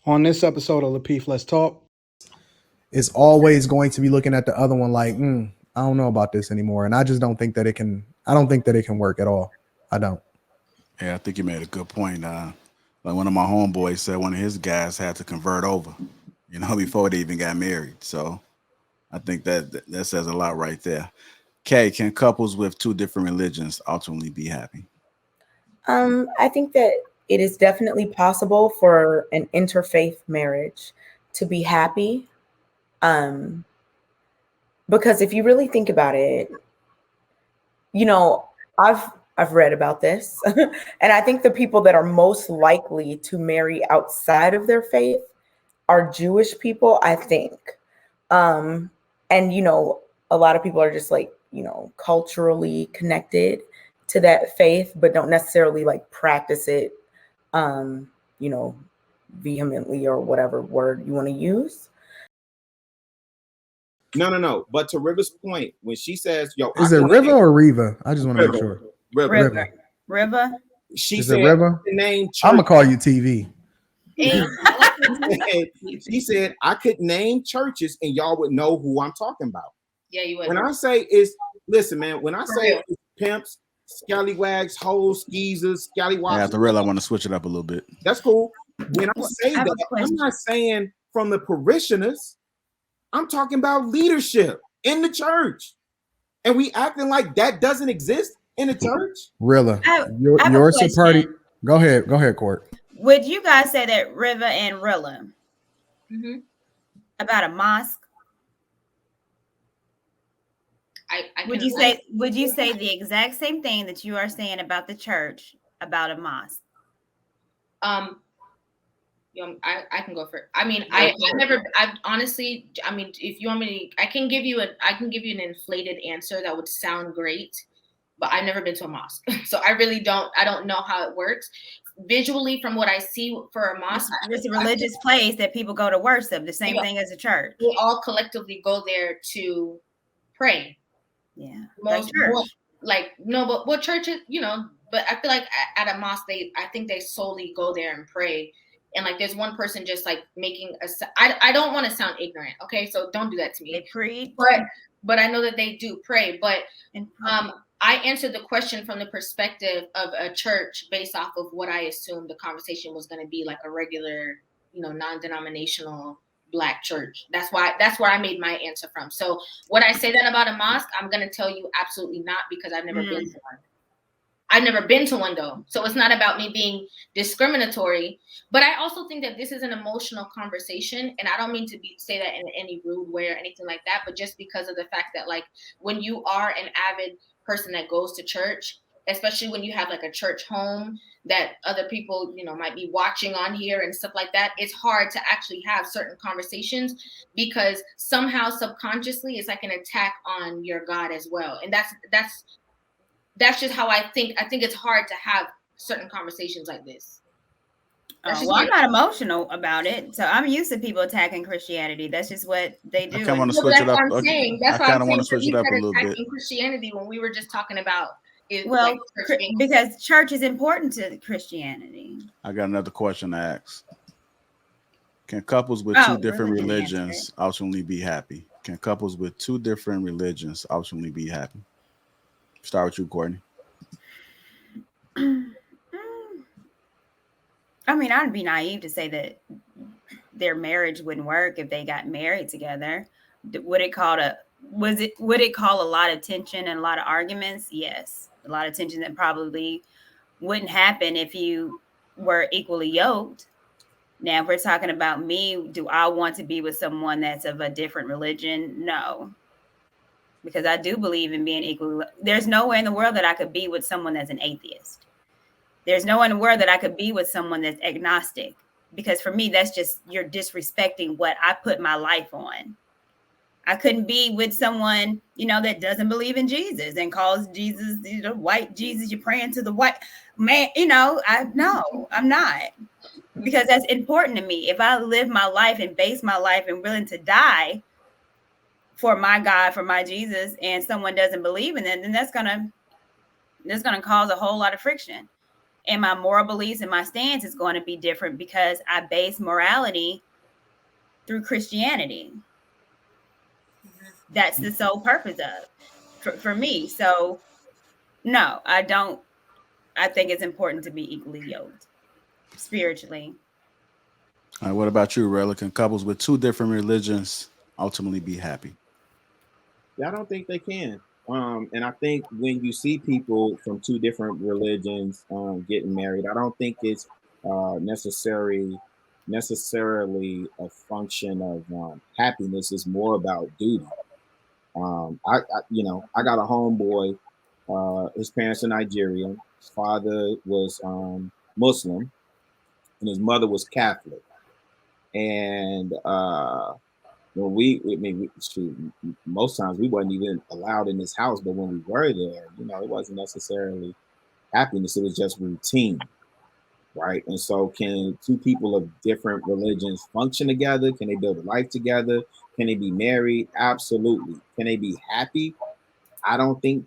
On this episode of Lapeef Let's Talk, is always going to be looking at the other one like, I don't know about this anymore. And I just don't think that it can, I don't think that it can work at all. I don't. Yeah, I think you made a good point. Like one of my homeboys said one of his guys had to convert over, before they even got married. So I think that says a lot right there. Kay, can couples with two different religions ultimately be happy? I think that it is definitely possible for an interfaith marriage to be happy. Because if you really think about it, I've read about this, and I think the people that are most likely to marry outside of their faith are Jewish people, I think. And a lot of people are just like, culturally connected to that faith, but don't necessarily like practice it, vehemently or whatever word you want to use. No. But to Riva's point, when she says, is it Riva or Riva? I just want to make sure. Riva. She is said, it Riva? The name I'm going to call you TV. She said, I could name churches and y'all would know who I'm talking about. Yeah, you would. When I say listen, man, when I say it's pimps, scallywags, hoes, skeezers, scallywags. After real, I want to switch it up a little bit. That's cool. When I say that, I'm not saying from the parishioners. I'm talking about leadership in the church. And we acting like that doesn't exist in the church. Rilla, your party. Go ahead, Court. Would you guys say that Riva and Rilla about a mosque? Would you say the exact same thing that you are saying about the church about a mosque? I can go for it. I mean, honestly, if you want me to, I can give you an inflated answer that would sound great, but I've never been to a mosque. So I don't know how it works. Visually, from what I see for a mosque, it's a religious place that people go to worship, the same thing as a church. We all collectively go there to pray. Yeah. But churches, but I feel like at a mosque, I think they solely go there and pray. And like, there's one person just like making I don't want to sound ignorant. Okay. So don't do that to me. They pray. But I know that they do pray. But I answered the question from the perspective of a church based off of what I assumed the conversation was going to be, like a regular, non-denominational Black church. That's where I made my answer from. So would I say that about a mosque? I'm going to tell you absolutely not, because I've never been to one. I've never been to one though. So it's not about me being discriminatory, but I also think that this is an emotional conversation, and I don't mean to say that in any rude way or anything like that, but just because of the fact that, like, when you are an avid person that goes to church, especially when you have like a church home that other people, might be watching on here and stuff like that, it's hard to actually have certain conversations, because somehow subconsciously it's like an attack on your God as well. And that's just how I think. I think it's hard to have certain conversations like this. I'm not emotional about it, so I'm used to people attacking Christianity. That's just what they do. I kind of want to switch it up. That's why I kind of want to switch it up a little bit. Christianity, when we were just talking about because church is important to Christianity. I got another question to ask. Can couples with two different religions ultimately be happy? Can couples with two different religions ultimately be happy? Start with you, Courtney. I mean, I'd be naive to say that their marriage wouldn't work if they got married together. Would it call a lot of tension and a lot of arguments? Yes. A lot of tension that probably wouldn't happen if you were equally yoked. Now, if we're talking about me, do I want to be with someone that's of a different religion? No. Because I do believe in being equal. There's nowhere in the world that I could be with someone that's an atheist. There's nowhere in the world that I could be with someone that's agnostic. Because for me, that's just, you're disrespecting what I put my life on. I couldn't be with someone, that doesn't believe in Jesus and calls Jesus, white Jesus, you're praying to the white man. I'm not. Because that's important to me. If I live my life and base my life and willing to die for my God, for my Jesus, and someone doesn't believe in it, then that's gonna cause a whole lot of friction. And my moral beliefs and my stance is going to be different because I base morality through Christianity. That's the sole purpose of for me. So no, I don't. I think it's important to be equally yoked spiritually. All right, what about you, Rella? Can couples with two different religions ultimately be happy? Yeah, I don't think they can. And I think when you see people from two different religions getting married, I don't think it's necessarily a function of happiness. It's more about duty. I got a homeboy. His parents are Nigerian. His father was Muslim, and his mother was Catholic. And when most times we wasn't even allowed in this house, but when we were there, it wasn't necessarily happiness. It was just routine, right? And so, can two people of different religions function together? Can they build a life together? Can they be married? Absolutely. Can they be happy? I don't think.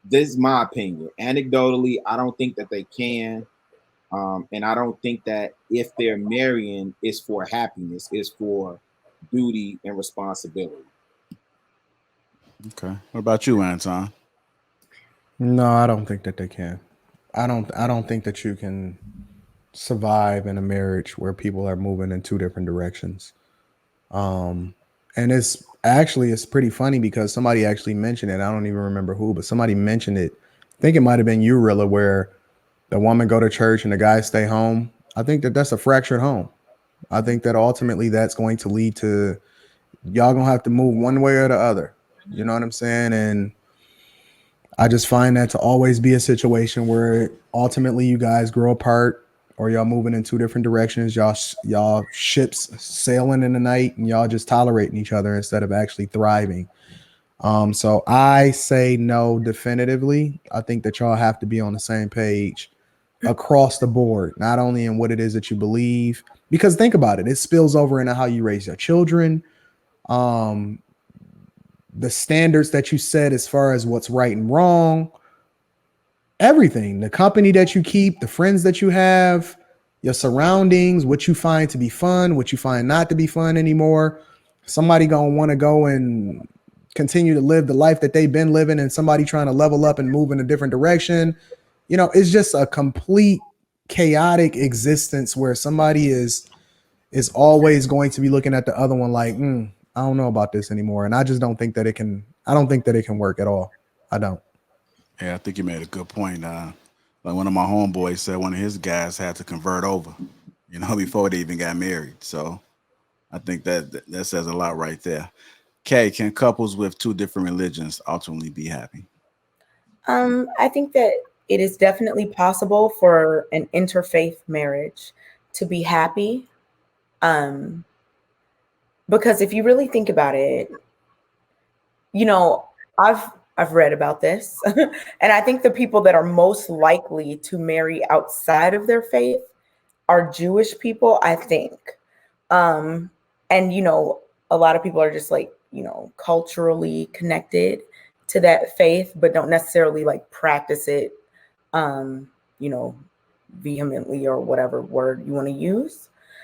This is my opinion. Anecdotally, I don't think that they can. And I don't think that if they're marrying, it's for happiness. It's for duty and responsibility. Okay. What about you, Anton? No, I don't think that they can. I don't think that you can survive in a marriage where people are moving in two different directions. And it's pretty funny because somebody actually mentioned it. I don't even remember who, but somebody mentioned it. I think it might have been you, Rilla, where the woman go to church and the guy stay home. I think that that's a fractured home. I think that ultimately that's going to lead to y'all gonna have to move one way or the other. You know what I'm saying? And I just find that to always be a situation where ultimately you guys grow apart or y'all moving in two different directions. Y'all ships sailing in the night and y'all just tolerating each other instead of actually thriving. So I say no definitively. I think that y'all have to be on the same page across the board, not only in what it is that you believe, because think about it, it spills over into how you raise your children. The standards that you set as far as what's right and wrong, everything, the company that you keep, the friends that you have, your surroundings, what you find to be fun, what you find not to be fun anymore. Somebody gonna want to go and continue to live the life that they've been living, and somebody trying to level up and move in a different direction. It's just a complete chaotic existence where somebody is always going to be looking at the other one like, I don't know about this anymore. And I just don't think that it can. I don't think that it can work at all. I don't. Yeah, I think you made a good point. Like one of my homeboys said, one of his guys had to convert over, before they even got married. So I think that says a lot right there. Kay, can couples with two different religions ultimately be happy? I think that it is definitely possible for an interfaith marriage to be happy. Because if you really think about it, I've read about this, and I think the people that are most likely to marry outside of their faith are Jewish people, I think. And a lot of people are just like, culturally connected to that faith, but don't necessarily like practice it, vehemently or whatever word you want to use.